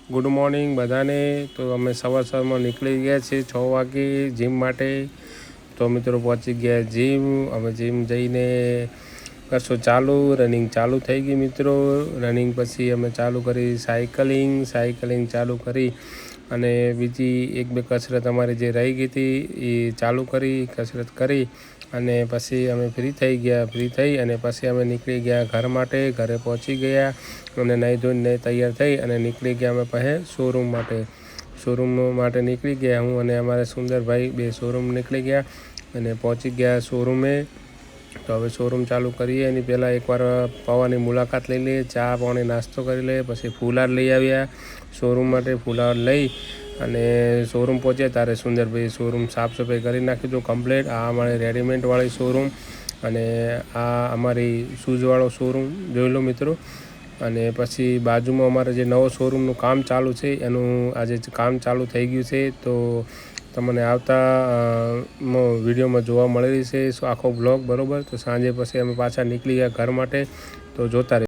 Good morning બધાને। તો અમે સવારમાં નીકળી ગયા છીએ 6 વાગે જીમ માટે। તો મિત્રો પહોંચી ગયા જીમ। અમે જીમ જઈને કરશું ચાલુ, રનિંગ ચાલુ થઈ ગઈ મિત્રો। રનિંગ પછી અમે ચાલુ કરી સાયકલિંગ ચાલુ કરી અને બીજી એક બે કસરત અમારી જે રહી ગઈ હતી એ ચાલુ કરી, કસરત કરી અને પછી અમે ફ્રી થઈ અને પછી અમે નીકળી ગયા ઘર માટે। ઘરે પહોંચી ગયા અને નાહી ધોઈને તૈયાર થઈ અને નીકળી ગયા અમે પછી શોરૂમ માટે નીકળી ગયા। હું અને અમારા સુંદરભાઈ બે શોરૂમ નીકળી ગયા અને પહોંચી ગયા શોરૂમે। તો હવે શોરૂમ ચાલુ કરીએ એની પહેલાં એકવાર પૌવાની મુલાકાત લઈ લઈએ, ચા પાણી નાસ્તો કરી લઈએ। પછી ફુલાર લઈ આવ્યા શોરૂમ માટે। ફુલાર લઈ અને શોરૂમ પહોંચ્યા ત્યારે સુંદરભાઈ શોરૂમ સાફ સફાઈ કરી નાખ્યું હતું કમ્પ્લેટ। આ અમારી રેડીમેડવાળી શોરૂમ અને આ અમારી શૂઝવાળો શોરૂમ જોઈ લો મિત્રો। અને પછી બાજુમાં અમારે જે નવો શોરૂમનું કામ ચાલુ છે એનું આજે કામ ચાલુ થઈ ગયું છે। તો તમને આવતા વિડીયોમાં જોવા મળી રહેશે આખો બ્લોગ બરાબર। તો સાંજે પછી અમે પાછા નીકળી ગયા ઘર માટે। તો જોતા